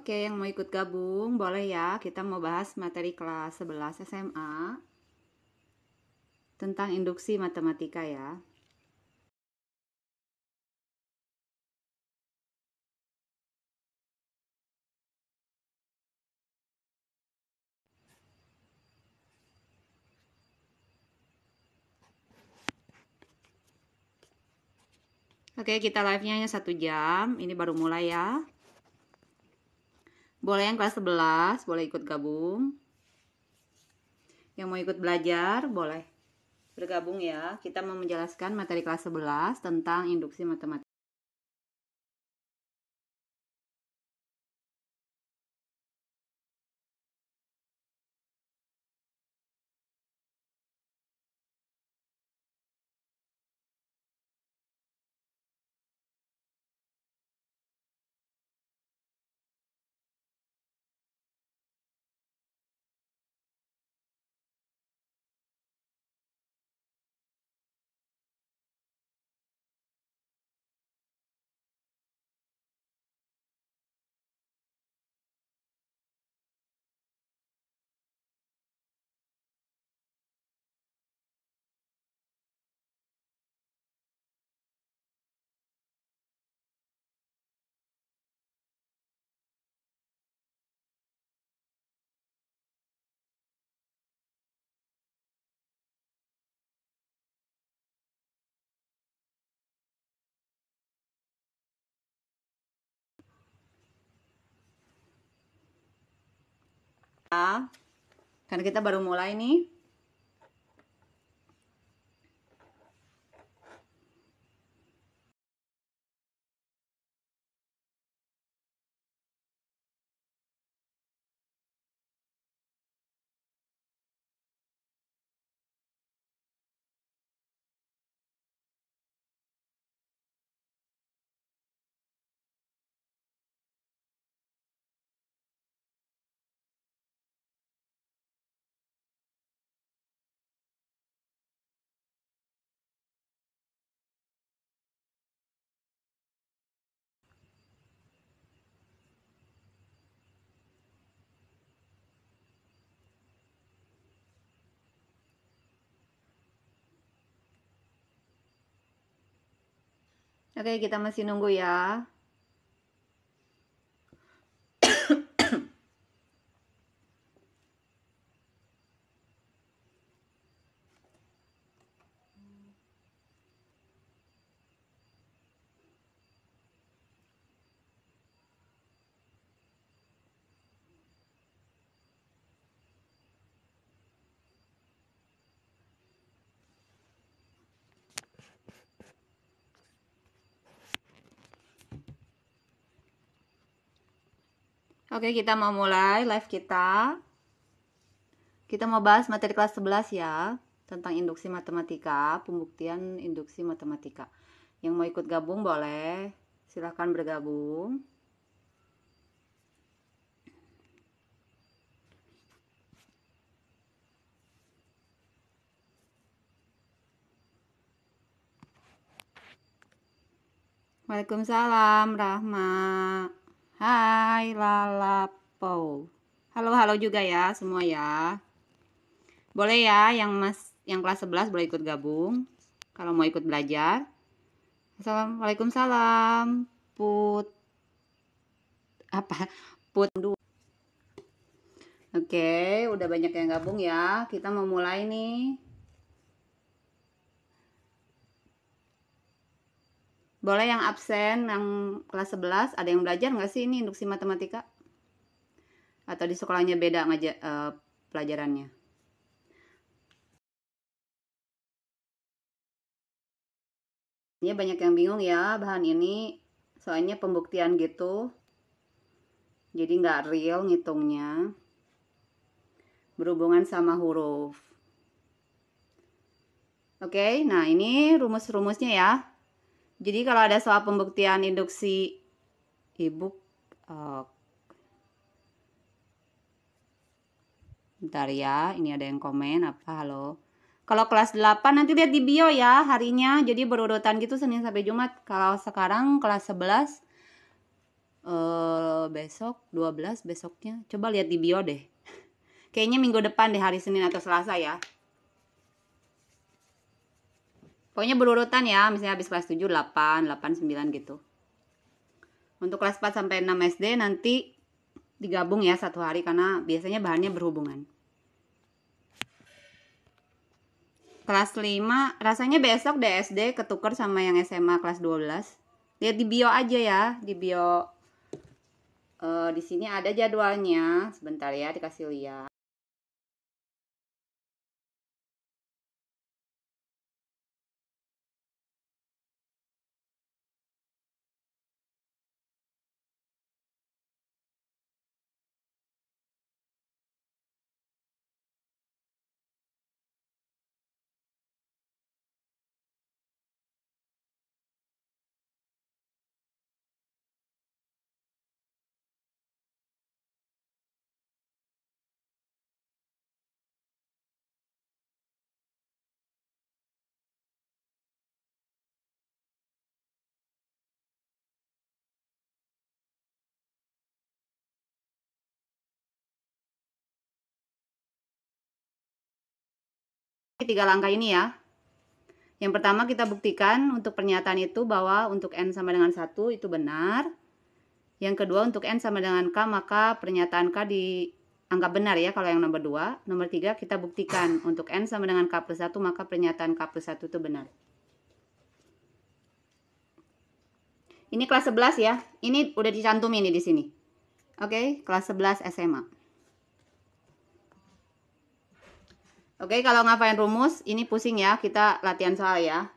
Oke, yang mau ikut gabung boleh ya. Kita mau bahas materi kelas 11 SMA tentang induksi matematika ya. Oke, kita live-nya hanya 1 jam. Ini baru mulai ya. Boleh yang kelas 11, boleh ikut gabung. Yang mau ikut belajar, boleh bergabung ya. Kita mau menjelaskan materi kelas 11 tentang induksi matematika. Karena kita baru mulai nih. Oke, kita masih nunggu ya. Oke, kita mau mulai live kita. Kita mau bahas materi kelas 11 ya, tentang induksi matematika, pembuktian induksi matematika. Yang mau ikut gabung boleh, silahkan bergabung. Waalaikumsalam, Rahma. Hai, Lalapo. Halo juga ya semua ya. Boleh ya, yang kelas 11 boleh ikut gabung. Kalau mau ikut belajar. Waalaikumsalam, Put. Put 2. Oke, udah banyak yang gabung ya. Kita mau mulai nih. Boleh yang absen, yang kelas 11, ada yang belajar nggak sih ini induksi matematika? Atau di sekolahnya beda pelajarannya? Ini banyak yang bingung ya bahan ini, soalnya pembuktian gitu. Jadi nggak real ngitungnya. Berhubungan sama huruf. Oke, nah ini rumus-rumusnya ya. Jadi kalau ada soal pembuktian induksi bentar ya, ini ada yang komen apa, halo. Kalau kelas 8 nanti lihat di bio ya harinya, jadi berurutan gitu Senin sampai Jumat. Kalau sekarang kelas 11 Besok 12, besoknya coba lihat di bio deh. Kayaknya minggu depan deh, hari Senin atau Selasa ya. Pokoknya berurutan ya, misalnya habis kelas 7, 8, 8, 9 gitu. Untuk kelas 4 sampai 6 SD nanti digabung ya satu hari karena biasanya bahannya berhubungan. Kelas 5, rasanya besok deh SD ketuker sama yang SMA kelas 12. Lihat di bio aja ya, di bio. Di sini ada jadwalnya. Sebentar ya, dikasih lihat. Tiga langkah ini ya. Yang pertama kita buktikan untuk pernyataan itu bahwa untuk N sama dengan 1 itu benar. Yang kedua untuk N sama dengan K, maka pernyataan K dianggap benar ya kalau yang nomor 2. Nomor 3 kita buktikan untuk N sama dengan K plus 1, maka pernyataan K plus 1 itu benar. Ini kelas 11 ya. Ini udah dicantum ini di sini. Oke, kelas 11 SMA. Oke, kalau ngapain rumus, ini pusing ya, kita latihan soal ya.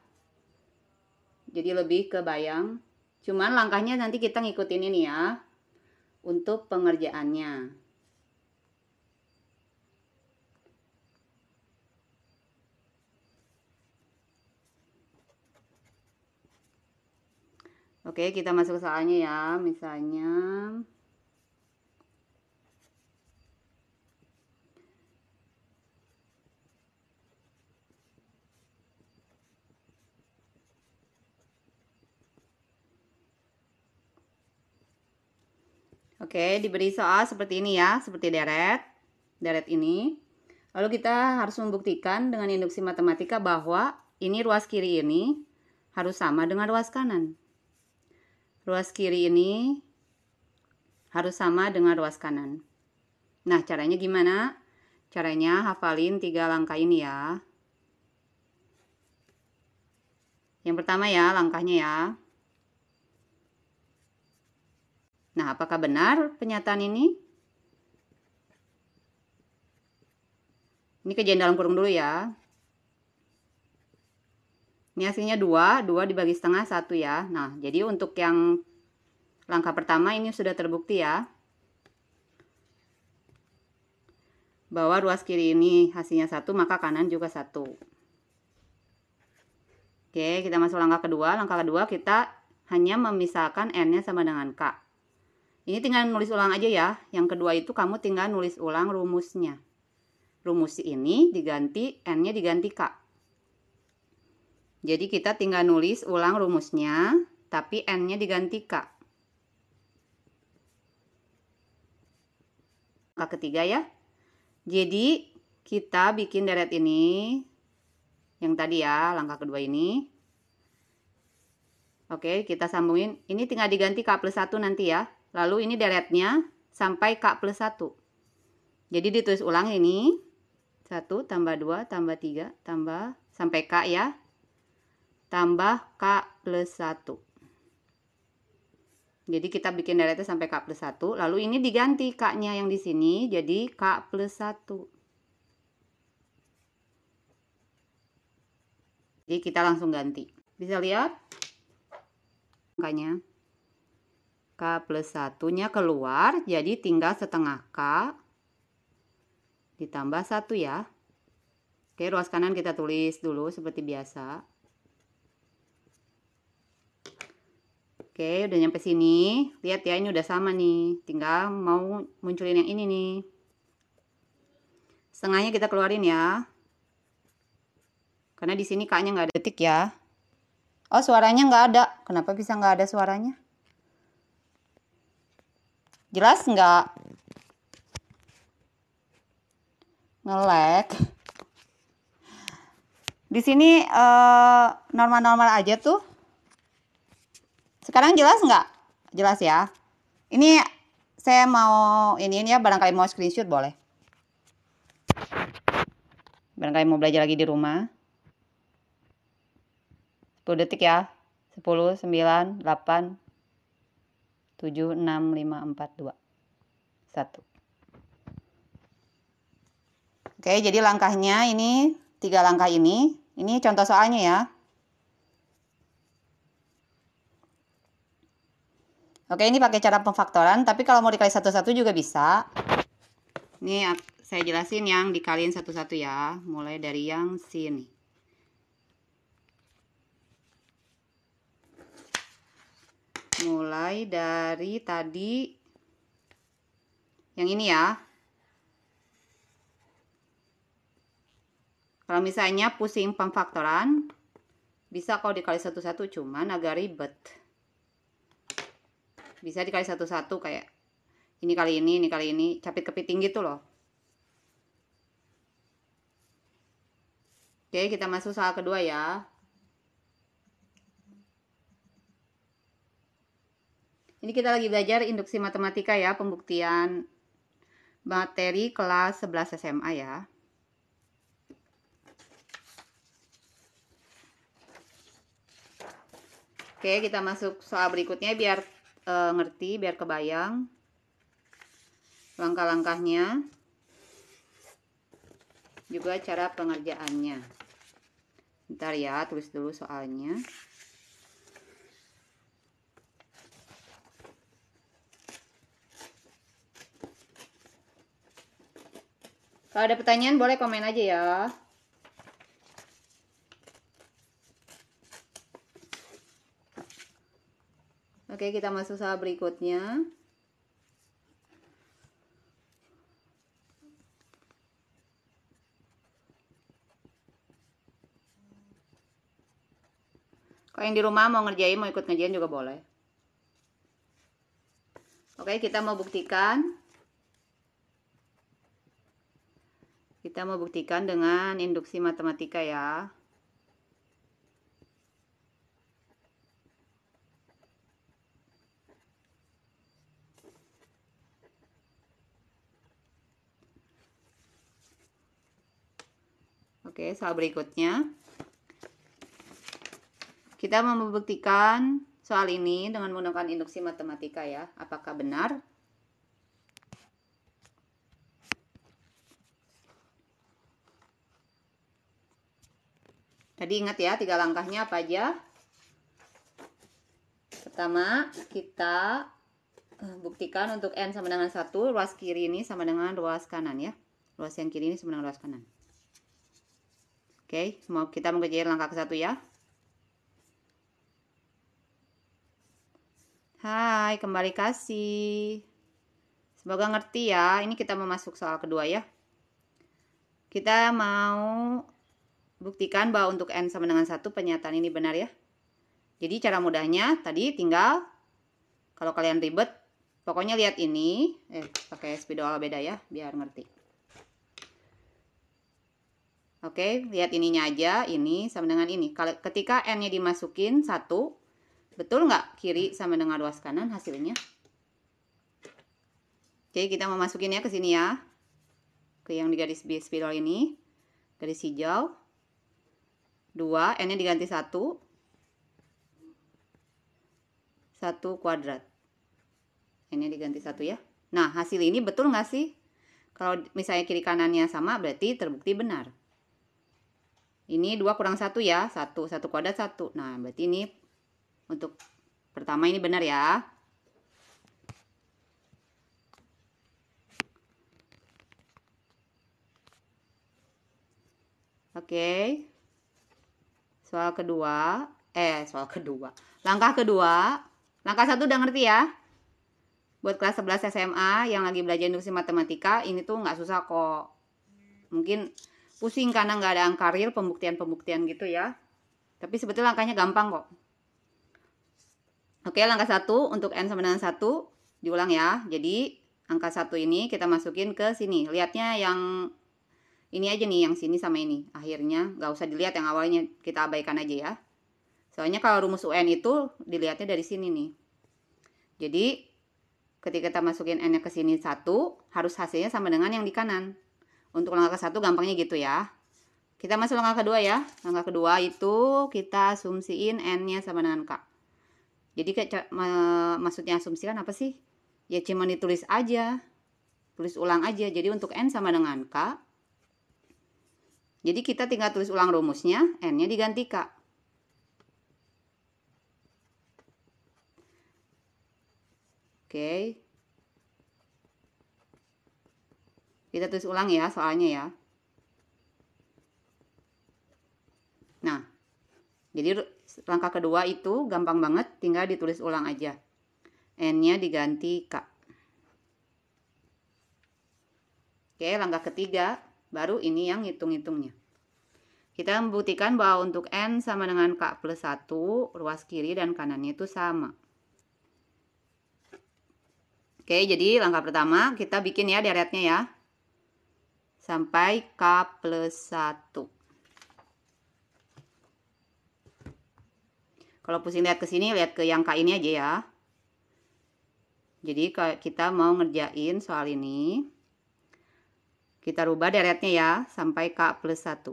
Jadi lebih kebayang. Cuman langkahnya nanti kita ngikutin ini ya, untuk pengerjaannya. Oke, kita masuk soalnya ya, misalnya. Oke, diberi soal seperti ini ya, seperti deret ini. Lalu kita harus membuktikan dengan induksi matematika bahwa ini ruas kiri ini harus sama dengan ruas kanan. Ruas kiri ini harus sama dengan ruas kanan. Nah, caranya gimana? Caranya hafalin 3 langkah ini ya. Yang pertama ya, langkahnya ya. Nah, apakah benar pernyataan ini? Ini kerjain dalam kurung dulu ya. Ini hasilnya 2 dibagi setengah 1 ya. Nah, jadi untuk yang langkah pertama ini sudah terbukti ya. Bahwa ruas kiri ini hasilnya 1, maka kanan juga 1. Oke, kita masuk langkah kedua. Langkah kedua kita hanya memisahkan N-nya sama dengan K. Ini tinggal nulis ulang aja ya. Yang kedua itu kamu tinggal nulis ulang rumusnya. Rumus ini diganti, N-nya diganti K. Jadi kita tinggal nulis ulang rumusnya, tapi N-nya diganti K. Langkah ketiga ya. Jadi kita bikin deret ini, yang tadi ya, langkah kedua ini. Oke, kita sambungin. Ini tinggal diganti K plus 1 nanti ya. Lalu ini deretnya sampai K plus 1. Jadi ditulis ulang ini. 1 tambah 2 tambah 3 tambah sampai K ya. Tambah K plus 1. Jadi kita bikin deretnya sampai K plus 1. Lalu ini diganti K-nya yang di sini jadi K plus 1. Jadi kita langsung ganti. Bisa lihat? Angkanya. K plus 1-nya keluar, jadi tinggal setengah K ditambah 1 ya. Oke, ruas kanan kita tulis dulu seperti biasa. Oke, udah nyampe sini. Lihat ya, ini udah sama nih. Tinggal mau munculin yang ini nih. Setengahnya kita keluarin ya. Karena di sini K-nya nggak ada detik ya. Oh, suaranya nggak ada. Kenapa bisa nggak ada suaranya? Jelas nggak? Nge-lag. Di sini normal-normal aja tuh. Sekarang jelas nggak? Jelas ya. Ini saya mau ini ya, barangkali mau screenshot boleh. Barangkali mau belajar lagi di rumah. 10 detik ya. 10, 9, 8, 7, 6, 5, 4, 2, 1. Oke, jadi langkahnya ini 3 langkah ini. Ini contoh soalnya ya. Oke, ini pakai cara pemfaktoran, tapi kalau mau dikali satu-satu juga bisa. Ini saya jelasin yang dikaliin satu-satu ya, mulai dari yang sini. Mulai dari tadi yang ini ya. Kalau misalnya pusing pemfaktoran, bisa kalau dikali satu-satu, cuman agak ribet. Bisa dikali satu-satu kayak ini kali ini, capit-kepiting gitu loh. Oke, kita masuk soal kedua ya. Ini kita lagi belajar induksi matematika ya, pembuktian materi kelas 11 SMA ya. Oke, kita masuk soal berikutnya biar ngerti, biar kebayang langkah-langkahnya, juga cara pengerjaannya. Bentar ya, tulis dulu soalnya. Kalau ada pertanyaan boleh komen aja ya. Oke, kita masuk soal berikutnya. Kalau yang di rumah mau ngerjain, mau ikut ngerjain juga boleh. Oke, kita mau buktikan. Kita mau buktikan dengan induksi matematika ya. Oke, soal berikutnya. Kita mau membuktikan soal ini dengan menggunakan induksi matematika ya. Apakah benar? Tadi ingat ya, 3 langkahnya apa aja? Pertama, kita buktikan untuk N sama dengan 1, ruas kiri ini sama dengan ruas kanan ya. Ruas yang kiri ini sama dengan ruas kanan. Oke, kita mengerjakan langkah ke-1 ya. Hai, kembali kasih. Semoga ngerti ya. Ini kita mau masuk soal kedua ya. Kita mau buktikan bahwa untuk N sama dengan 1 pernyataan ini benar ya. Jadi cara mudahnya tadi tinggal, kalau kalian ribet, pokoknya lihat ini. Pakai spidol beda ya, biar ngerti. Oke, lihat ininya aja. Ini sama dengan ini. Ketika N-nya dimasukin 1, betul nggak kiri sama dengan ruas kanan hasilnya? Oke, kita mau masukinnya ke sini ya. Ke yang di garis spidol ini. Garis hijau. 2, N-nya diganti 1. 1 kuadrat. N-nya diganti 1 ya. Nah, hasil ini betul nggak sih? Kalau misalnya kiri kanannya sama, berarti terbukti benar. Ini 2 kurang 1 ya. 1 kuadrat 1. Nah, berarti ini untuk pertama ini benar ya. Oke. Soal kedua. Langkah kedua. Langkah 1 udah ngerti ya. Buat kelas 11 SMA yang lagi belajar induksi matematika, ini tuh nggak susah kok. Mungkin pusing karena nggak ada angka real, pembuktian-pembuktian gitu ya. Tapi sebetulnya langkahnya gampang kok. Oke, langkah 1 untuk N sama dengan 1. Diulang ya. Jadi angka 1 ini kita masukin ke sini. Lihatnya yang ini aja nih, yang sini sama ini. Akhirnya nggak usah dilihat yang awalnya, kita abaikan aja ya. Soalnya kalau rumus UN itu dilihatnya dari sini nih. Jadi ketika kita masukin N-nya ke sini 1, harus hasilnya sama dengan yang di kanan. Untuk langkah ke 1 gampangnya gitu ya. Kita masuk langkah kedua ya. Langkah kedua itu kita asumsiin N-nya sama dengan K. Jadi maksudnya asumsikan apa sih? Ya cuma ditulis aja. Tulis ulang aja. Jadi untuk N sama dengan K. Jadi kita tinggal tulis ulang rumusnya, N-nya diganti K. Oke. Kita tulis ulang ya soalnya ya. Nah, jadi langkah kedua itu gampang banget, tinggal ditulis ulang aja. N-nya diganti K. Oke, langkah ketiga, baru ini yang hitung-hitungnya. Kita membuktikan bahwa untuk N sama dengan K plus 1, ruas kiri dan kanannya itu sama. Oke, jadi langkah pertama kita bikin ya deretnya ya. Sampai K plus 1. Kalau pusing lihat ke sini, lihat ke yang K ini aja ya. Jadi kita mau ngerjain soal ini, kita rubah deretnya ya sampai K plus 1.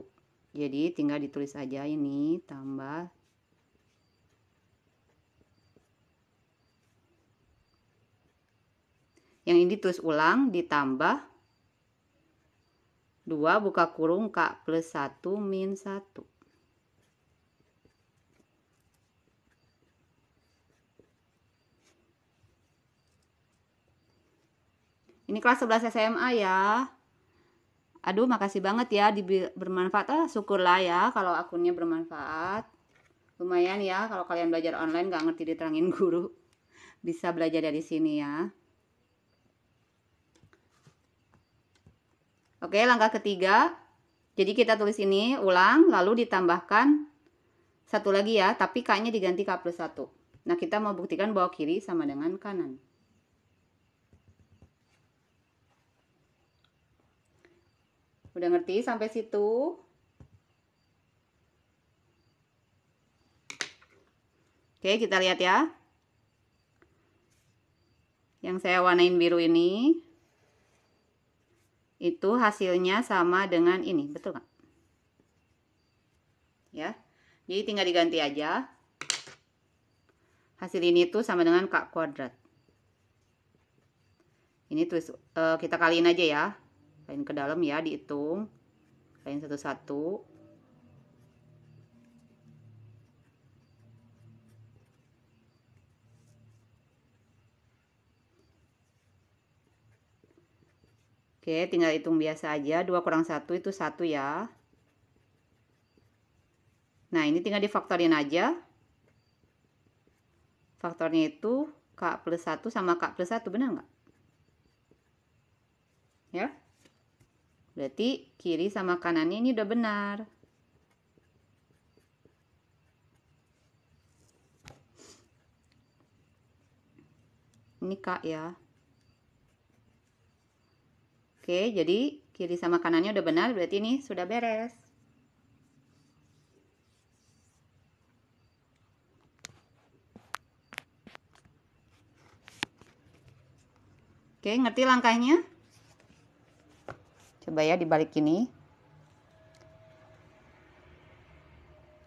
Jadi tinggal ditulis aja ini tambah yang ini tulis ulang ditambah 2 buka kurung K plus 1 min 1. Ini kelas 11 SMA ya. Aduh, makasih banget ya, bermanfaat. Syukurlah ya kalau akunnya bermanfaat. Lumayan ya kalau kalian belajar online gak ngerti diterangin guru. Bisa belajar dari sini ya. Oke, langkah ketiga. Jadi kita tulis ini ulang, lalu ditambahkan satu lagi ya, tapi K-nya diganti K plus 1. Nah, kita mau buktikan bahwa kiri sama dengan kanan. Udah ngerti sampai situ? Oke, kita lihat ya. Yang saya warnain biru ini, itu hasilnya sama dengan ini, betul nggak? Ya, jadi tinggal diganti aja. Hasil ini tuh sama dengan K kuadrat. Ini tulis kita kaliin aja ya. Kaliin ke dalam ya, dihitung. Kaliin satu-satu. Oke, tinggal hitung biasa aja. 2 kurang 1 itu 1 ya. Nah, ini tinggal difaktorin aja. Faktornya itu K plus 1 sama K plus 1, benar nggak? Ya. Berarti kiri sama kanannya ini udah benar. Ini K ya. Oke, jadi kiri sama kanannya udah benar, berarti ini sudah beres. Oke, ngerti langkahnya? Coba ya dibalik ini.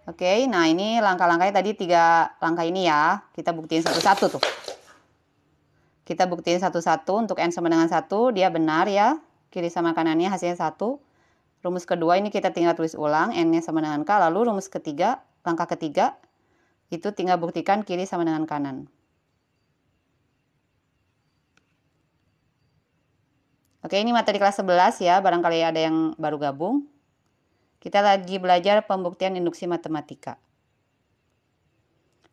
Oke, nah ini langkah-langkahnya tadi 3 langkah ini ya. Kita buktiin satu-satu tuh. Kita buktiin satu-satu untuk N sama dengan 1, dia benar ya. Kiri sama kanannya hasilnya 1. Rumus kedua ini kita tinggal tulis ulang, N-nya sama dengan K. Lalu rumus ketiga, langkah ketiga, itu tinggal buktikan kiri sama dengan kanan. Oke, ini materi kelas 11 ya, barangkali ada yang baru gabung. Kita lagi belajar pembuktian induksi matematika.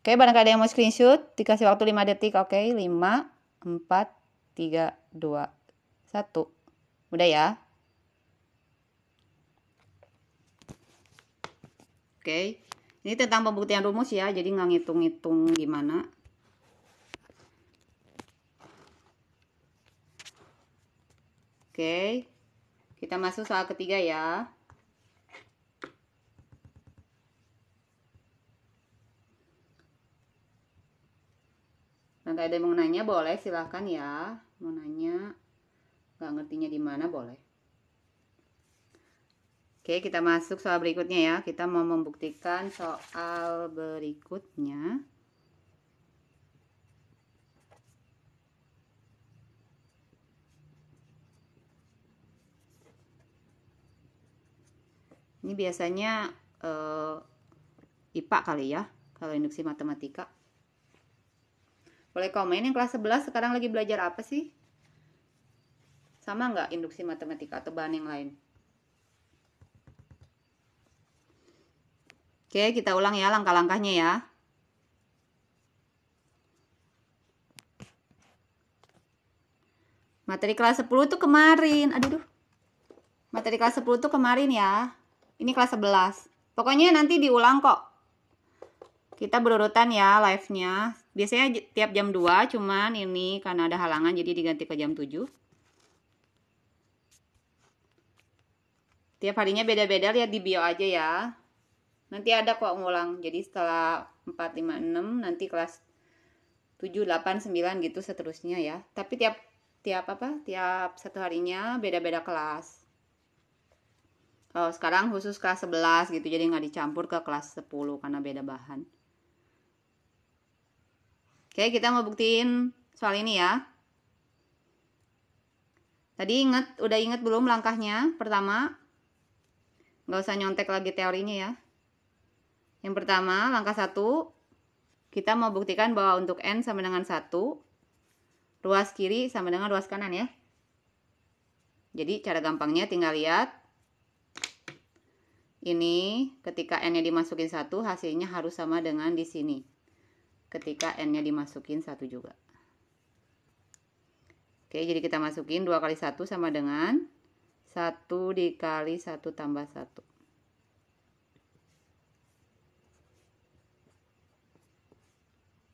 Oke, barangkali ada yang mau screenshot, dikasih waktu 5 detik. Oke, 5, 4, 3, 2, 1. Udah ya? Oke, ini tentang pembuktian rumus ya, jadi nggak ngitung-ngitung gimana. Oke, kita masuk soal ketiga ya. Nanti ada yang mau nanya boleh, silahkan ya. Mau nanya, nggak ngertinya di mana boleh. Oke, kita masuk soal berikutnya ya. Kita mau membuktikan soal berikutnya. Ini biasanya IPA kali ya, kalau induksi matematika. Boleh komen yang kelas 11 sekarang lagi belajar apa sih? Sama nggak induksi matematika atau bahan yang lain? Oke, kita ulang ya langkah-langkahnya ya. Materi kelas 10 tuh kemarin. Aduh. Materi kelas 10 tuh kemarin ya. Ini kelas 11. Pokoknya nanti diulang kok. Kita berurutan ya live-nya. Biasanya tiap jam 2, cuman ini karena ada halangan jadi diganti ke jam 7. Tiap harinya beda-beda, lihat di bio aja ya. Nanti ada kok ngulang. Jadi setelah 4, 5, 6 nanti kelas 7, 8, 9 gitu seterusnya ya. Tapi tiap satu harinya beda-beda kelas. Kalau sekarang khusus kelas 11 gitu, jadi nggak dicampur ke kelas 10 karena beda bahan. Oke, kita mau buktiin soal ini ya. Tadi udah inget belum langkahnya? Pertama, nggak usah nyontek lagi teorinya ya. Yang pertama, langkah 1, kita mau buktikan bahwa untuk N sama dengan 1, ruas kiri sama dengan ruas kanan ya. Jadi cara gampangnya tinggal lihat. Ini ketika N-nya dimasukin 1, hasilnya harus sama dengan di sini. Ketika N-nya dimasukin 1 juga. Oke, jadi kita masukin 2 kali 1 sama dengan 1 dikali 1 tambah 1.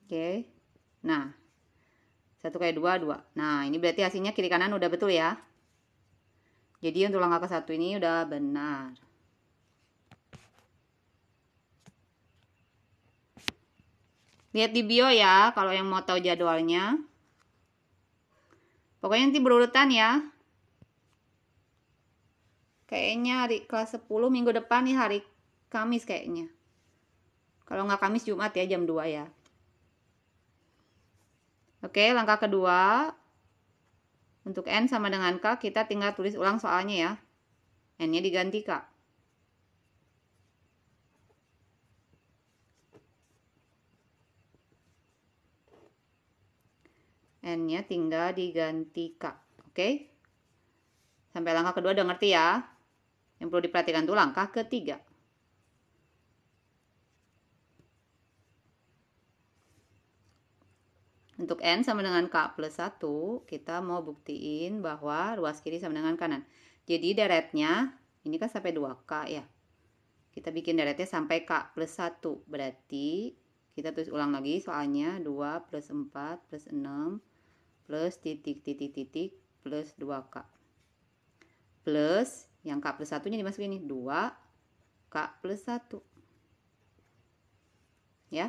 Oke, nah 1 kali 2, 2. Nah, ini berarti hasilnya kiri kanan udah betul ya. Jadi untuk langkah ke 1 ini udah benar. Lihat di bio ya, kalau yang mau tahu jadwalnya. Pokoknya nanti berurutan ya. Kayaknya hari kelas 10 minggu depan nih, hari Kamis kayaknya. Kalau nggak Kamis, Jumat ya, jam 2 ya. Oke, langkah kedua. Untuk N sama dengan K, kita tinggal tulis ulang soalnya ya. N-nya diganti K. N-nya tinggal diganti K. Oke? Sampai langkah kedua udah ngerti ya. Yang perlu diperhatikan tuh langkah ketiga. Untuk N sama dengan K plus 1, kita mau buktiin bahwa ruas kiri sama dengan kanan. Jadi deretnya, ini kan sampai 2K ya. Kita bikin deretnya sampai K plus 1. Berarti kita tulis ulang lagi soalnya 2 plus 4 plus 6 plus titik plus 2K. Plus, yang K plus 1-nya dimasukin ini, 2K plus 1. Ya.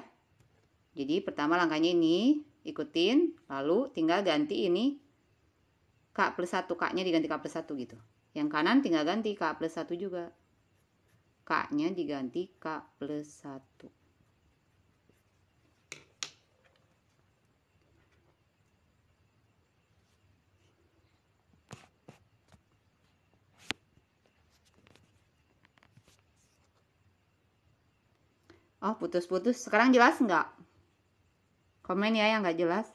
Jadi pertama langkahnya ini, ikutin, lalu tinggal ganti ini K plus 1, K-nya diganti K plus 1 gitu. Yang kanan tinggal ganti K plus 1 juga. K-nya diganti K plus 1. Oh, putus-putus. Sekarang jelas nggak? Komen ya yang nggak jelas.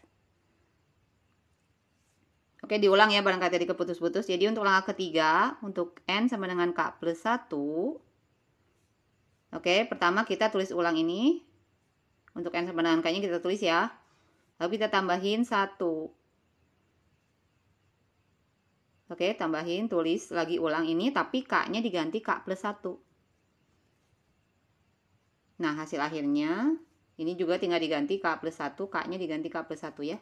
Oke, diulang ya barangkali tadi keputus-putus. Jadi untuk langkah ketiga, untuk N sama dengan K plus 1. Oke, pertama kita tulis ulang ini. Untuk N sama dengan K-nya kita tulis ya. Lalu kita tambahin 1. Oke, tambahin, tulis lagi ulang ini, tapi K-nya diganti K plus 1. Nah, hasil akhirnya, ini juga tinggal diganti K plus 1, K-nya diganti K plus 1 ya.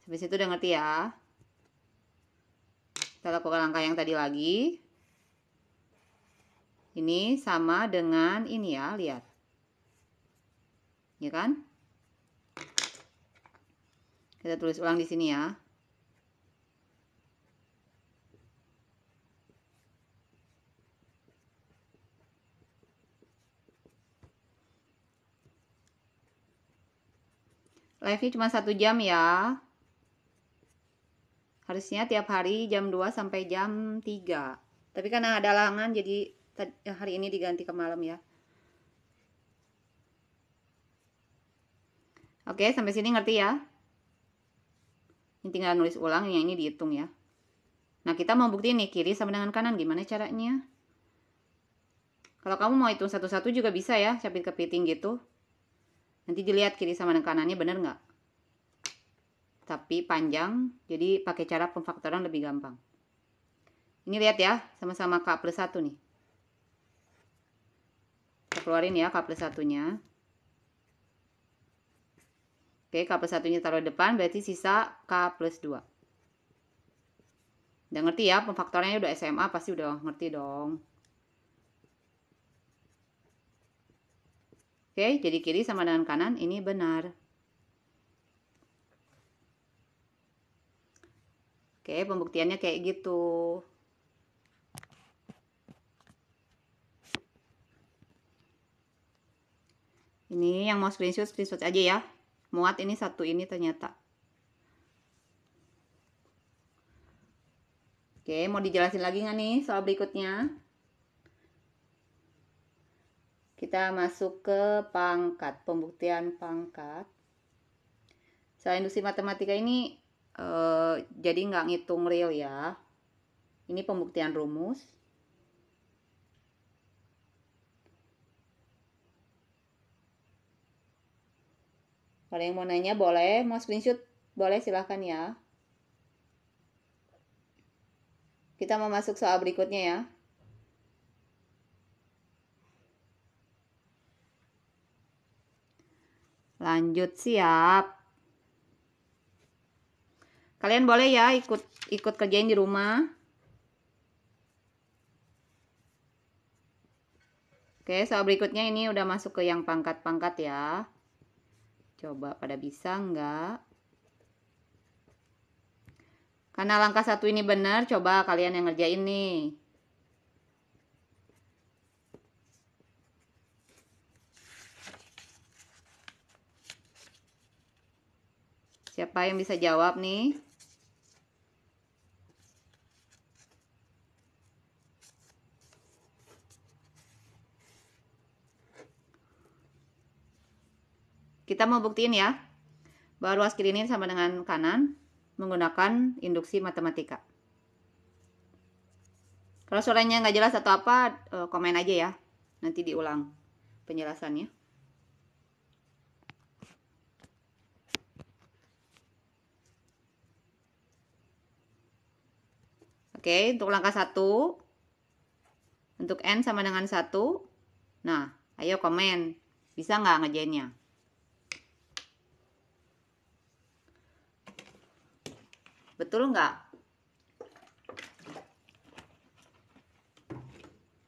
Sampai situ udah ngerti ya? Kita lakukan langkah yang tadi lagi. Ini sama dengan ini ya, lihat. Ya kan? Kita tulis ulang di sini ya. Live-nya cuma 1 jam ya. Harusnya tiap hari jam 2 sampai jam 3. Tapi karena ada halangan jadi hari ini diganti ke malam ya. Oke, sampai sini ngerti ya? Ini tinggal nulis ulang, yang ini dihitung ya. Nah, kita mau buktiin nih kiri sama dengan kanan, gimana caranya? Kalau kamu mau hitung satu-satu juga bisa ya, capit kepiting gitu. Nanti dilihat kiri sama dengan kanannya bener nggak? Tapi panjang, jadi pakai cara pemfaktoran lebih gampang. Ini lihat ya, sama-sama K plus 1 nih. Kita keluarin ya K plus 1-nya. Oke, K plus 1-nya taruh depan, berarti sisa K plus 2. Udah ngerti ya, pemfaktorannya udah SMA, pasti udah ngerti dong. Oke, jadi kiri sama dengan kanan, ini benar. Oke, pembuktiannya kayak gitu. Ini yang mau screenshot aja ya. Muat ini satu ini ternyata. Oke, mau dijelasin lagi nggak nih soal berikutnya? Kita masuk ke pangkat, pembuktian pangkat. Soal induksi matematika ini jadi nggak ngitung real ya. Ini pembuktian rumus. Kalau yang mau nanya boleh, mau screenshot boleh silahkan ya. Kita mau masuk soal berikutnya ya. Lanjut, siap. Kalian boleh ya ikut kerjain di rumah. Oke, soal berikutnya ini udah masuk ke yang pangkat-pangkat ya. Coba pada bisa nggak? Karena langkah 1 ini benar, coba kalian yang ngerjain nih. Siapa yang bisa jawab nih? Kita mau buktiin ya, bahwa ruas kiri ini sama dengan kanan menggunakan induksi matematika. Kalau suaranya nggak jelas atau apa, komen aja ya. Nanti diulang penjelasannya. Oke, untuk langkah 1, untuk N sama dengan 1. Nah, ayo komen. Bisa nggak ngerjainnya? Betul nggak?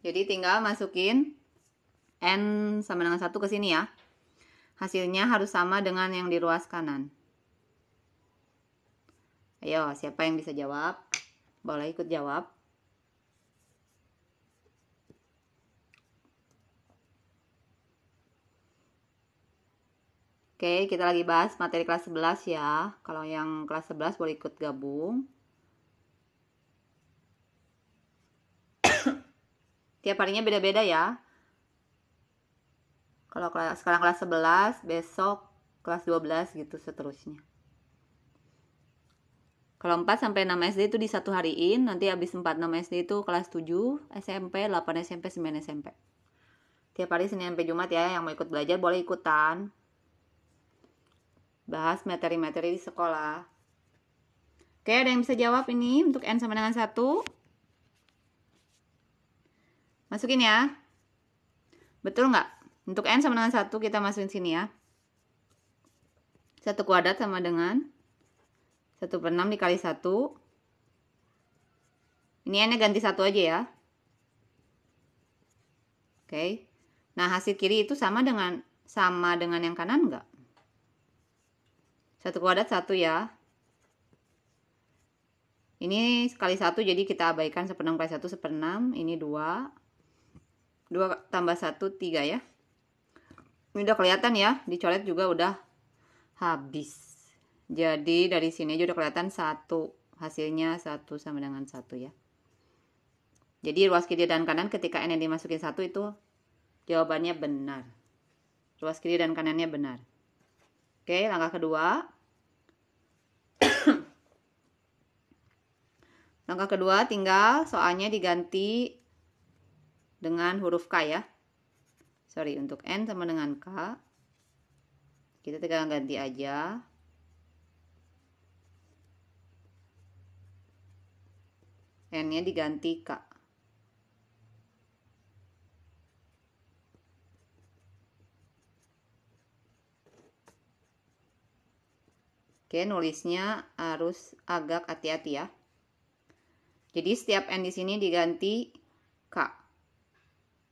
Jadi tinggal masukin N sama dengan 1 ke sini ya. Hasilnya harus sama dengan yang di ruas kanan. Ayo, siapa yang bisa jawab? Boleh ikut jawab. Oke, kita lagi bahas materi kelas 11 ya. Kalau yang kelas 11 boleh ikut gabung. Tiap harinya beda-beda ya. Kalau sekarang kelas 11, besok kelas 12 gitu seterusnya. Kalau 4 sampai 6 SD itu di satu hariin, nanti habis 4 6 SD itu kelas 7 SMP, 8 SMP, 9 SMP. Tiap hari Senin sampai Jumat ya, yang mau ikut belajar boleh ikutan. Bahas materi-materi di sekolah. Oke, ada yang bisa jawab ini untuk N sama dengan 1? Masukin ya. Betul nggak? Untuk N sama dengan 1 kita masukin sini ya. 1 kuadrat sama dengan 1/6 dikali 1. Ini n-nya ganti 1 aja ya. Oke. Nah, hasil kiri itu sama dengan yang kanan enggak? 1 kuadrat 1 ya. Ini kali 1 jadi kita abaikan 1/6 kali 1 1/6. Ini 2. 2 tambah 1 3 ya. Ini udah kelihatan ya, dicoret juga udah habis. Jadi dari sini aja udah kelihatan 1. Hasilnya 1 sama dengan 1 ya. Jadi ruas kiri dan kanan ketika n yang dimasukin 1 itu jawabannya benar. Ruas kiri dan kanannya benar. Oke, langkah kedua. Langkah kedua tinggal soalnya diganti dengan huruf K ya. Sorry, untuk N sama dengan K. Kita tinggal ganti aja. N-nya diganti K. Oke, nulisnya harus agak hati-hati ya. Jadi setiap N di sini diganti K.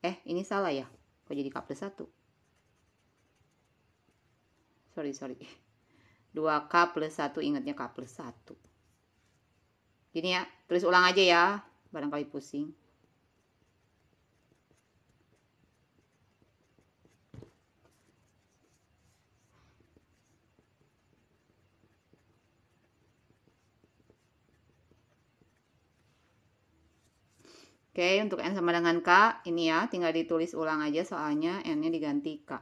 Ini salah ya. Kok jadi K plus 1? Sorry. 2K plus 1, ingatnya K plus 1. Gini ya, tulis ulang aja ya. Barangkali pusing. Oke, untuk N sama dengan K, ini ya, tinggal ditulis ulang aja soalnya N-nya diganti K.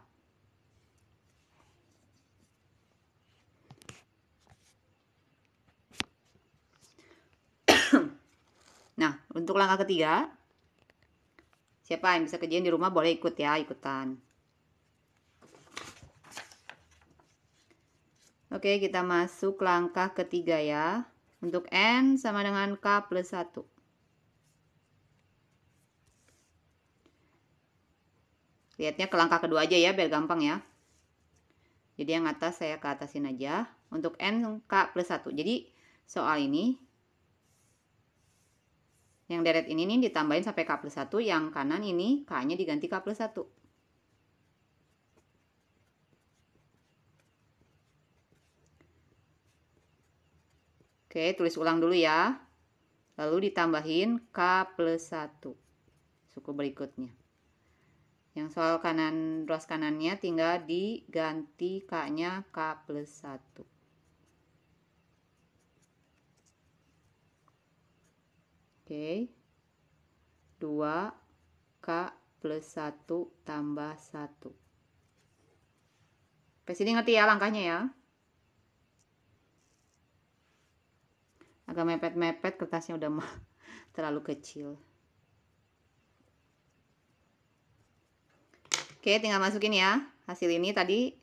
Nah, untuk langkah ketiga, siapa yang bisa kerjain di rumah boleh ikut ya, ikutan. Oke, kita masuk langkah ketiga ya. Untuk N sama dengan K plus 1. Lihatnya ke langkah kedua aja ya, biar gampang ya. Jadi yang atas saya ke atasin aja. Untuk N K plus 1. Jadi soal ini, yang deret ini nih ditambahin sampai K plus 1. Yang kanan ini K-nya diganti K plus 1. Oke, tulis ulang dulu ya. Lalu ditambahin K plus 1. Suku berikutnya. Yang soal kanan, ruas kanannya tinggal diganti K-nya K plus 1. Oke. 2K plus 1 tambah 1. Sampai sini ngerti ya langkahnya ya? Agak mepet-mepet, kertasnya udah terlalu kecil. Oke, tinggal masukin ya. Hasil ini tadi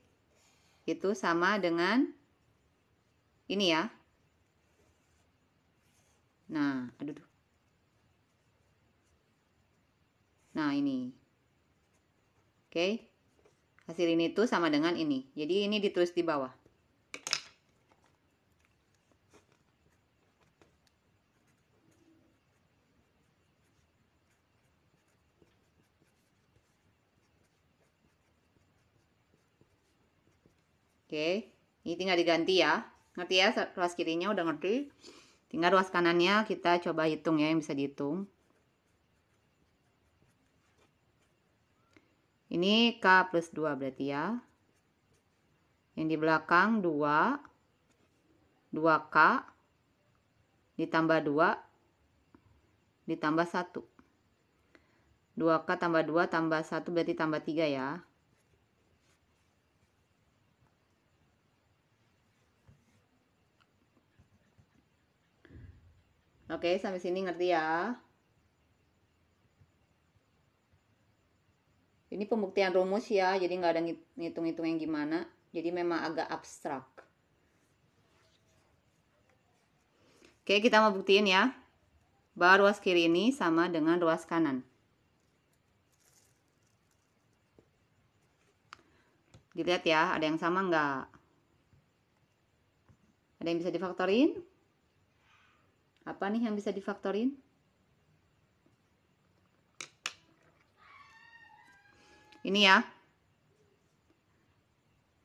itu sama dengan ini ya. Nah, aduh. Nah, ini. Oke. Hasil ini tuh sama dengan ini. Jadi ini ditulis di bawah. Oke, ini tinggal diganti ya. Ngerti ya, ruas kirinya udah ngerti. Tinggal ruas kanannya kita coba hitung ya, yang bisa dihitung. Ini K plus 2 berarti ya. Yang di belakang 2. 2K ditambah 2 ditambah 1. 2K tambah 2 tambah 1 berarti tambah 3 ya. Oke, sampai sini ngerti ya. Ini pembuktian rumus ya, jadi nggak ada ngitung-ngitung yang gimana. Jadi memang agak abstrak. Oke, kita mau buktiin ya. Bahwa ruas kiri ini sama dengan ruas kanan. Dilihat ya, ada yang sama nggak? Ada yang bisa difaktorin? Apa nih yang bisa difaktorin? Ini ya.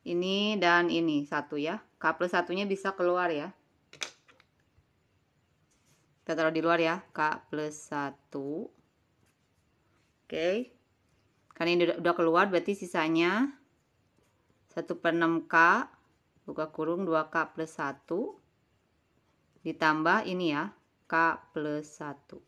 Ini dan ini satu ya. K plus satunya bisa keluar ya. Kita taruh di luar ya. K plus 1. Oke. Karena ini udah keluar berarti sisanya 1/6K buka kurung 2K plus 1 ditambah ini ya. K plus 1.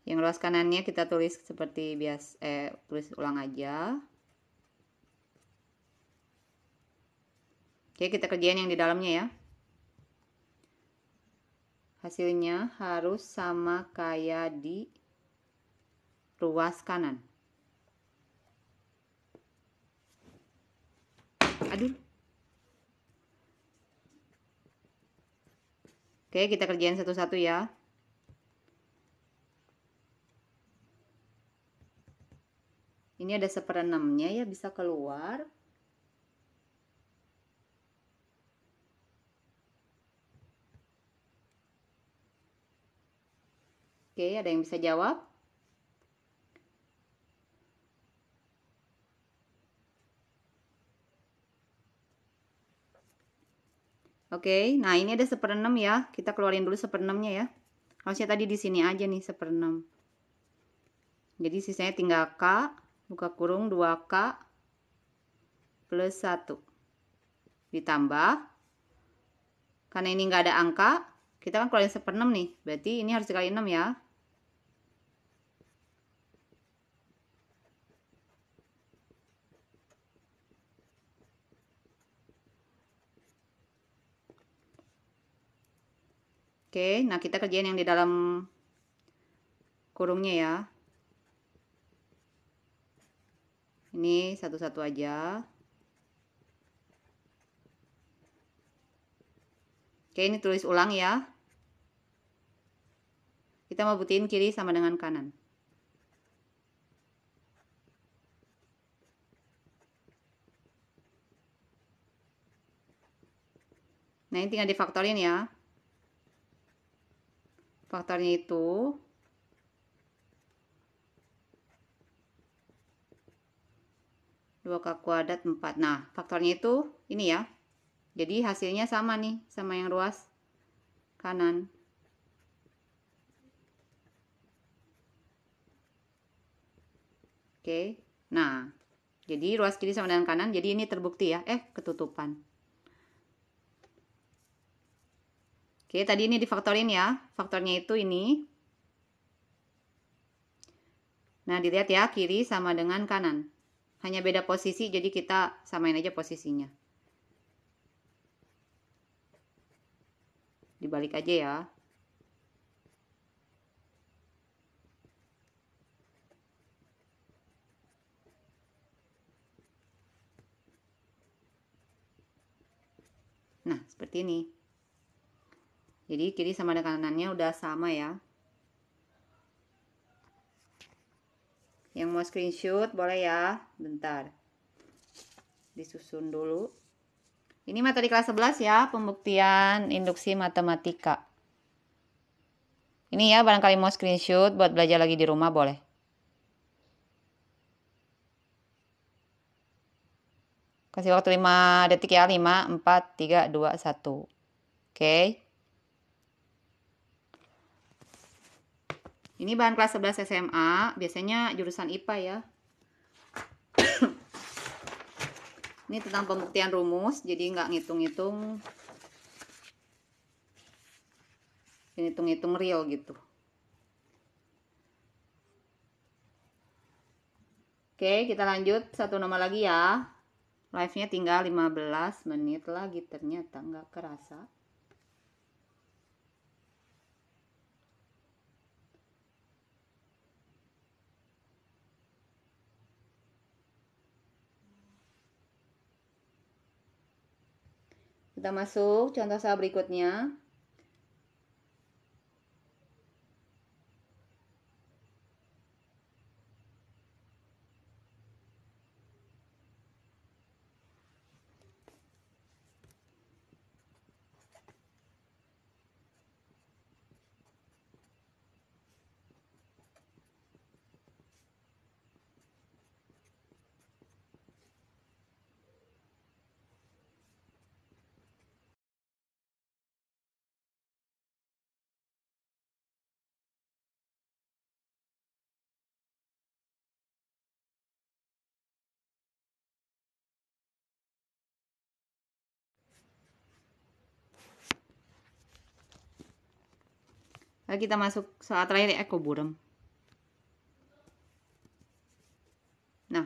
Yang ruas kanannya kita tulis seperti biasa, tulis ulang aja. Oke, kita kerjain yang di dalamnya ya. Hasilnya harus sama kayak di ruas kanan. Aduh. Oke, kita kerjain satu-satu ya. Ini ada 1/6-nya ya, bisa keluar. Oke, ada yang bisa jawab? Oke, nah ini ada 1/6 ya. Kita keluarin dulu 1/6-nya ya. Harusnya tadi di sini aja nih 1/6. Jadi sisanya tinggal K, buka kurung 2K plus 1. Ditambah, karena ini nggak ada angka, kita kan keluarin 1/6 nih. Berarti ini harus dikali 6 ya. Oke, nah kita kerjain yang di dalam kurungnya ya. Ini satu-satu aja. Oke, ini tulis ulang ya. Kita mau buktiin kiri sama dengan kanan. Nah, ini tinggal difaktorin ya. Faktornya itu 2K kuadrat 4. Nah, faktornya itu ini ya. Jadi hasilnya sama nih, sama yang ruas kanan. Oke, nah, jadi ruas kiri sama dengan kanan, jadi ini terbukti ya. Ketutupan. Oke, tadi ini difaktorin ya. Faktornya itu ini. Nah, dilihat ya, kiri sama dengan kanan. Hanya beda posisi, jadi kita samain aja posisinya. Dibalik aja ya. Nah, seperti ini. Jadi kiri sama dengan kanannya udah sama ya. Yang mau screenshot boleh ya. Bentar. Disusun dulu. Ini materi kelas 11 ya, pembuktian induksi matematika. Ini ya, barangkali mau screenshot buat belajar lagi di rumah boleh. Kasih waktu 5 detik ya, 5, 4, 3, 2, 1. Oke. Ini bahan kelas 11 SMA, biasanya jurusan IPA ya. Ini tentang pembuktian rumus, jadi nggak ngitung-ngitung real gitu. Oke, kita lanjut satu nomor lagi ya. Live-nya tinggal 15 menit lagi, ternyata nggak kerasa. Kita masuk contoh soal berikutnya. Kita masuk soal terakhir ya, kok buram. Nah,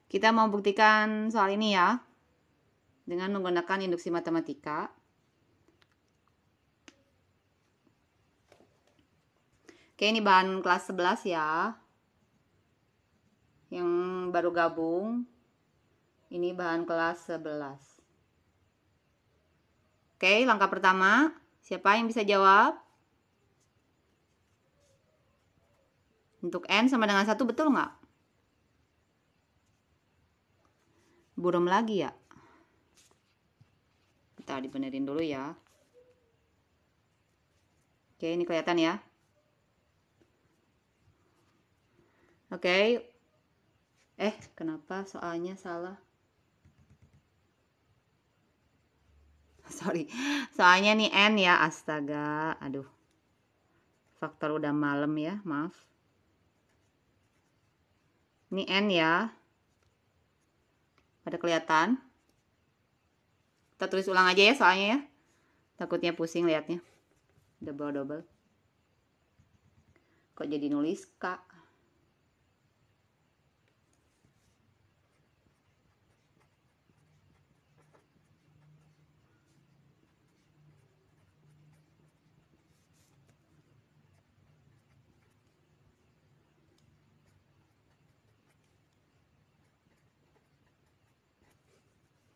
kita mau buktikan soal ini ya, dengan menggunakan induksi matematika. Oke, ini bahan kelas 11 ya, yang baru gabung. Ini bahan kelas 11. Oke, langkah pertama, siapa yang bisa jawab? Untuk N sama dengan 1 betul nggak? Buram lagi ya? Kita dibenerin dulu ya. Oke, ini kelihatan ya. Oke. Kenapa soalnya salah? Sorry. Soalnya nih N ya, astaga. Aduh. Faktor udah malam ya, maaf. Ini N ya. Pada kelihatan? Kita tulis ulang aja ya soalnya ya. Takutnya pusing liatnya. Double. Kok jadi nulis K?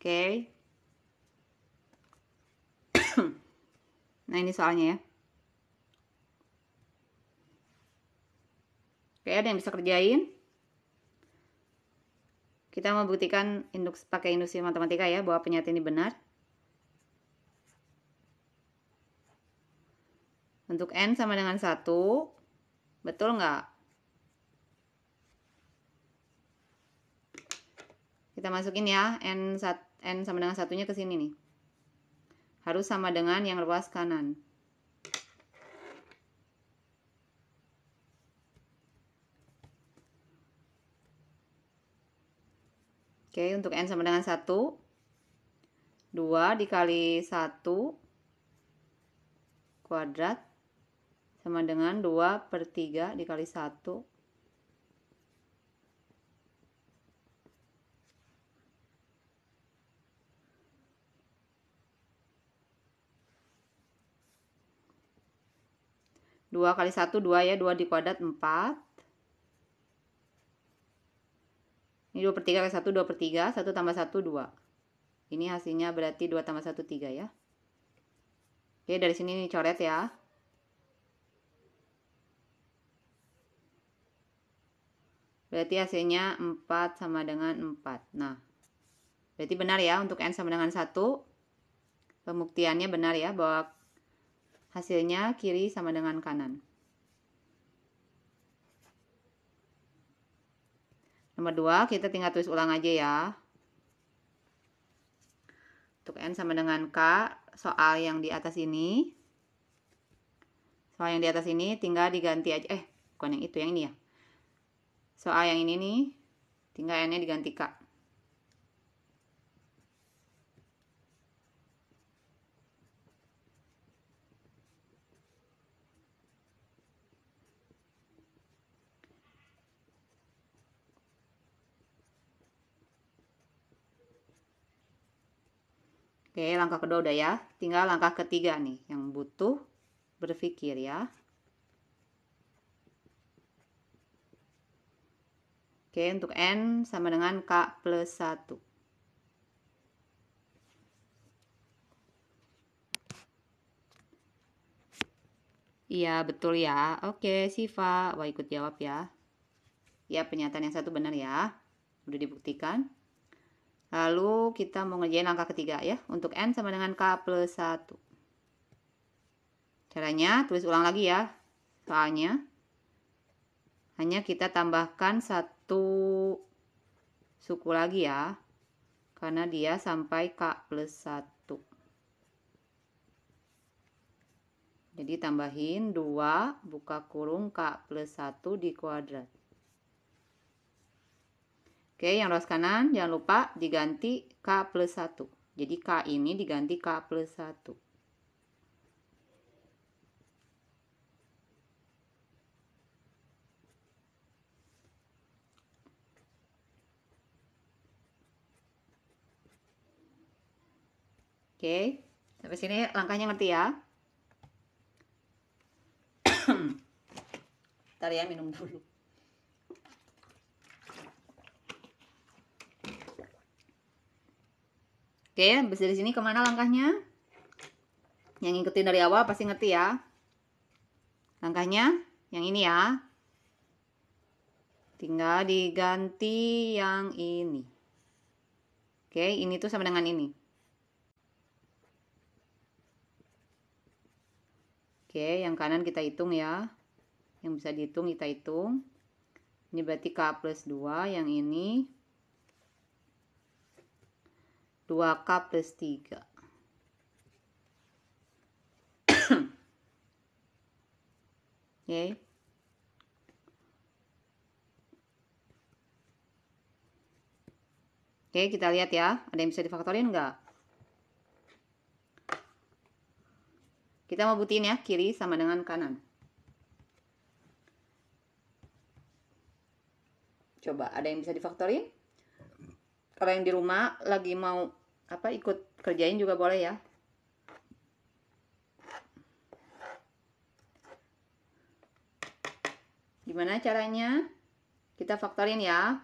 Oke. Nah, ini soalnya ya. Oke, ada yang bisa kerjain? Kita mau buktikan pakai induksi matematika ya, bahwa pernyataan ini benar. Untuk N sama dengan 1, betul nggak? Kita masukin ya, N sama dengan 1-nya ke sini nih. Harus sama dengan yang ruas kanan. Oke, untuk N sama dengan 1, 2 dikali 1 kuadrat sama dengan 2/3 dikali 1. Dua kali 1, 2 ya, 2 dikuadrat 4. Ini 2/3 kali 1, 2/3, 1 tambah 1, 2. Ini hasilnya berarti 2 tambah 1, 3 ya. Oke, dari sini coret ya. Berarti hasilnya 4 sama dengan 4. Nah, berarti benar ya untuk N sama dengan 1. Pembuktiannya benar ya, bahwa hasilnya kiri sama dengan kanan. Nomor 2, kita tinggal tulis ulang aja ya. Untuk N sama dengan K, soal yang di atas ini. Soal yang di atas ini tinggal diganti aja. Bukan yang itu, yang ini ya. Soal yang ini nih, tinggal N-nya diganti K. Oke, langkah kedua udah ya. Tinggal langkah ketiga nih, yang butuh berpikir ya. Oke, untuk N sama dengan K plus 1. Iya, betul ya. Oke, Siva. Wah, ikut jawab ya. Ya, pernyataan yang satu benar ya. Udah dibuktikan. Lalu kita mau ngerjain langkah ketiga ya. Untuk N sama dengan K plus 1. Caranya tulis ulang lagi ya. Soalnya hanya kita tambahkan 1 suku lagi ya. Karena dia sampai K plus 1. Jadi tambahin 2 buka kurung K plus 1 dikuadrat. Oke, yang ruas kanan jangan lupa diganti K plus 1. Jadi K ini diganti K plus 1. Oke, sampai sini langkahnya ngerti ya? Ntar ya, minum dulu. Oke, habis dari sini kemana langkahnya? Yang ngikutin dari awal pasti ngerti ya. Langkahnya yang ini ya. Tinggal diganti yang ini. Oke, ini tuh sama dengan ini. Oke, yang kanan kita hitung ya. Yang bisa dihitung kita hitung. Ini berarti K plus 2, yang ini 2K plus 3. Oke. Oke, kita lihat ya. Ada yang bisa difaktorin nggak? Kita mau buktiin ya, kiri sama dengan kanan. Coba, ada yang bisa difaktorin? Kalau yang di rumah lagi mau ikut kerjain juga boleh ya. Gimana caranya? Kita faktorin ya.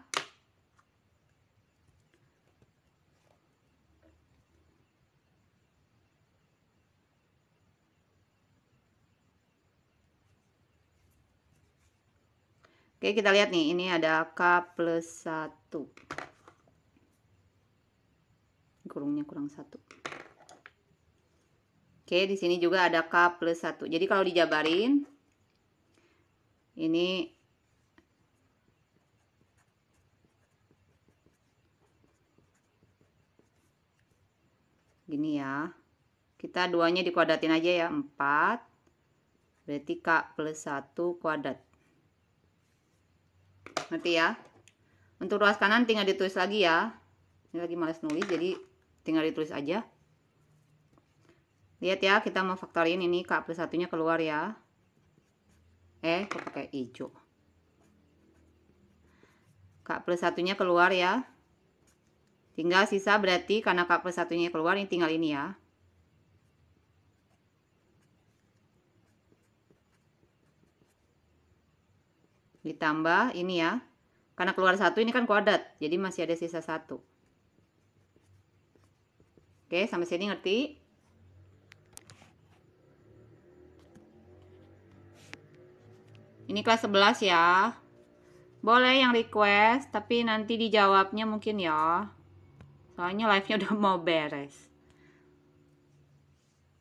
Oke, kita lihat nih. Ini ada K plus 1. Kurungnya kurang 1. Oke, di sini juga ada K plus 1. Jadi kalau dijabarin, ini gini ya. Kita duanya dikuadratin aja ya, 4. Berarti K plus 1 kuadrat. Ngerti ya? Untuk ruas kanan tinggal ditulis lagi ya. Ini lagi males nulis, jadi tinggal ditulis aja. Lihat ya, kita mau faktorin ini K plus 1-nya keluar ya. Kok pakai hijau? K plus 1-nya keluar ya. Tinggal sisa berarti karena K plus 1-nya keluar, ini tinggal ini ya. Ditambah ini ya. Karena keluar 1 ini kan kuadrat, jadi masih ada sisa 1. Oke, sampai sini ngerti? Ini kelas 11 ya. Boleh yang request, tapi nanti dijawabnya mungkin ya. Soalnya live-nya udah mau beres.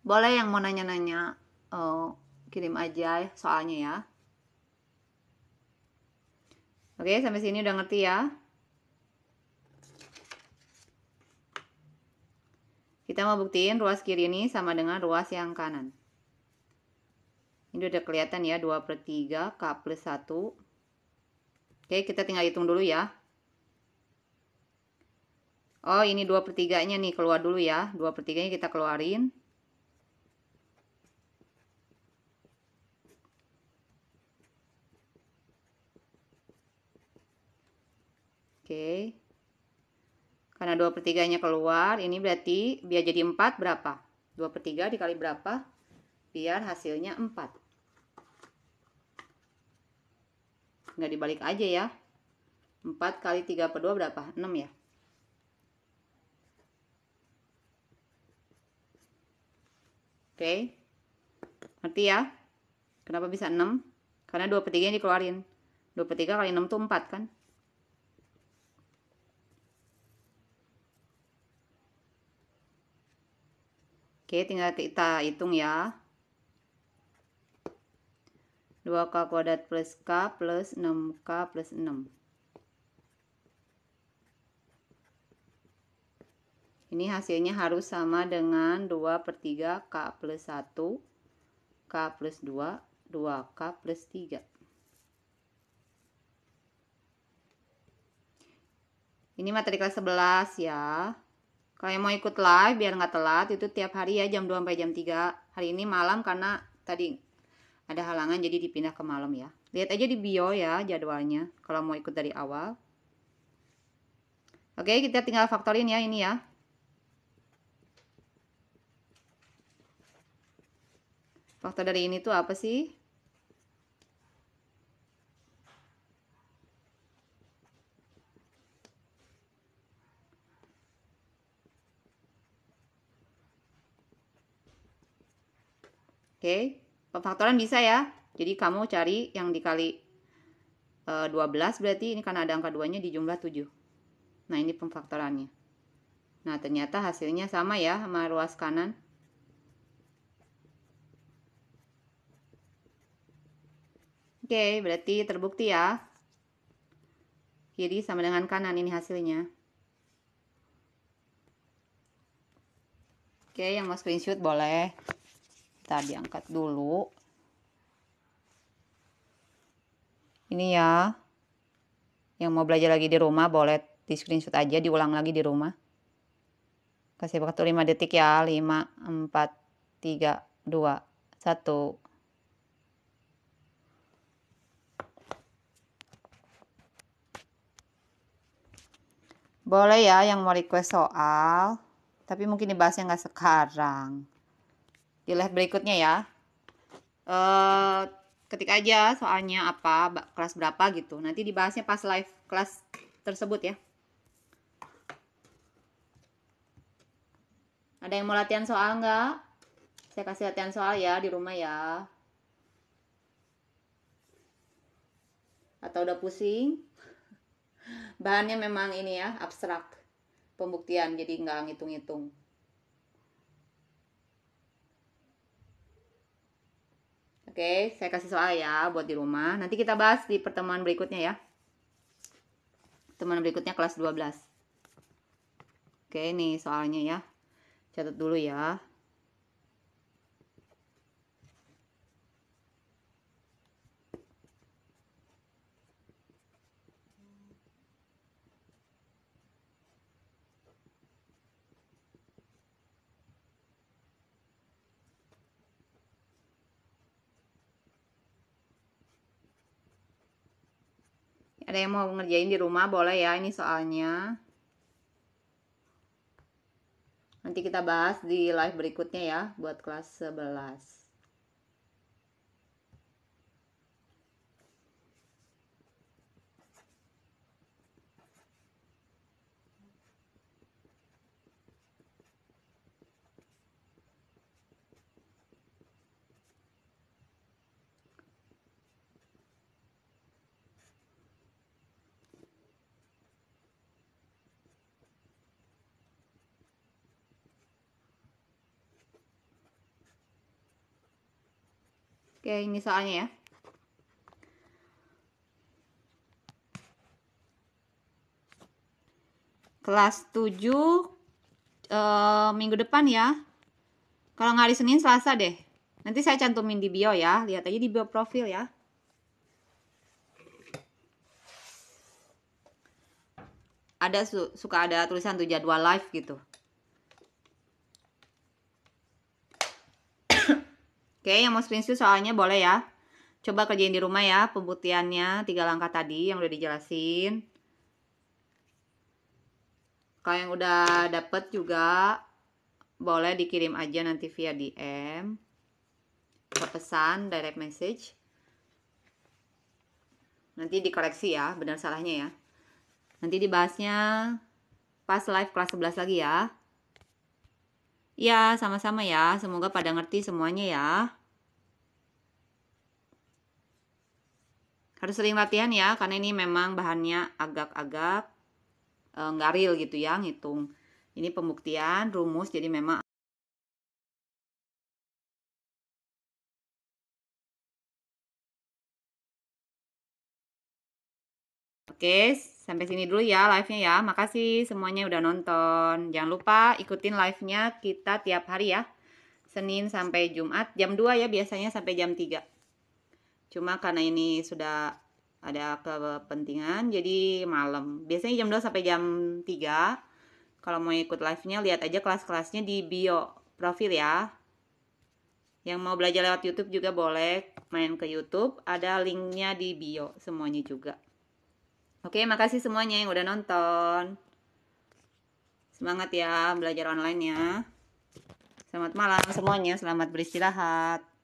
Boleh yang mau nanya-nanya, kirim aja soalnya ya. Oke, sampai sini udah ngerti ya. Kita mau buktiin ruas kiri ini sama dengan ruas yang kanan. Ini udah kelihatan ya, 2/3 K plus 1. Oke, kita tinggal hitung dulu ya. Oh, ini 2/3-nya nih, keluar dulu ya. 2/3-nya kita keluarin. Oke. Karena 2/3-nya keluar, ini berarti biar jadi 4 berapa? 2/3 dikali berapa? Biar hasilnya 4. Nggak dibalik aja ya. 4 kali 3/2 berapa? 6 ya. Oke. Ngerti ya? Kenapa bisa 6? Karena 2/3-nya dikeluarin. 2/3 kali 6 tuh 4 kan? Oke, tinggal kita hitung ya. 2K kuadrat plus K plus 6K plus 6. Ini hasilnya harus sama dengan 2/3 K plus 1, K plus 2, 2K plus 3. Ini materi kelas 11 ya. Kalau yang mau ikut live biar nggak telat, itu tiap hari ya, jam 2 sampai jam 3. Hari ini malam karena tadi ada halangan jadi dipindah ke malam ya. Lihat aja di bio ya jadwalnya kalau mau ikut dari awal. Oke, kita tinggal faktorin ya ini ya. Faktor dari ini tuh apa sih? Oke, pemfaktoran bisa ya. Jadi kamu cari yang dikali 12 berarti ini karena ada angka 2-nya di jumlah 7. Nah, ini pemfaktorannya. Nah, ternyata hasilnya sama ya sama ruas kanan. Oke, berarti terbukti ya. Kiri sama dengan kanan ini hasilnya. Oke, yang mau screenshot boleh. Kita diangkat dulu. Ini ya. Yang mau belajar lagi di rumah boleh di screenshot aja, diulang lagi di rumah. Kasih waktu 5 detik ya. 5, 4, 3, 2, 1. Boleh ya yang mau request soal. Tapi mungkin dibahasnya nggak sekarang. Di live berikutnya ya. Ketik aja soalnya apa, kelas berapa gitu. Nanti dibahasnya pas live kelas tersebut ya. Ada yang mau latihan soal nggak? Saya kasih latihan soal ya di rumah ya. Atau udah pusing? Bahannya memang ini ya, abstrak. Pembuktian, jadi nggak ngitung-ngitung. Oke, saya kasih soal ya buat di rumah. Nanti kita bahas di pertemuan berikutnya ya. Pertemuan berikutnya kelas 12. Oke, nih soalnya ya. Catat dulu ya. Ada yang mau ngerjain di rumah boleh ya, ini soalnya. Nanti kita bahas di live berikutnya ya buat kelas 11. Oke, ini soalnya ya. Kelas 7 minggu depan ya. Kalau nggak hari Senin, Selasa deh. Nanti saya cantumin di bio ya. Lihat aja di bio profil ya. Ada suka ada tulisan tuh jadwal live gitu. Oke, yang mau screenshot soalnya boleh ya. Coba kerjain di rumah ya pembuktiannya 3 langkah tadi yang udah dijelasin. Kalau yang udah dapet juga boleh dikirim aja nanti via DM. Ke pesan, direct message. Nanti dikoreksi ya, benar salahnya ya. Nanti dibahasnya pas live kelas 11 lagi ya. Ya, sama-sama ya. Semoga pada ngerti semuanya ya. Harus sering latihan ya, karena ini memang bahannya agak-agak nggak real gitu ya, ngitung. Ini pembuktian, rumus, jadi memang. Oke, sampai sini dulu ya live-nya ya. Makasih semuanya udah nonton. Jangan lupa ikutin live-nya kita tiap hari ya. Senin sampai Jumat, jam 2 ya biasanya sampai jam 3. Cuma karena ini sudah ada kepentingan, jadi malam. Biasanya jam 2 sampai jam 3. Kalau mau ikut live-nya, lihat aja kelas-kelasnya di bio profil ya. Yang mau belajar lewat YouTube juga boleh main ke YouTube. Ada linknya di bio semuanya juga. Oke, makasih semuanya yang udah nonton. Semangat ya belajar online-nya. Selamat malam semuanya, selamat beristirahat.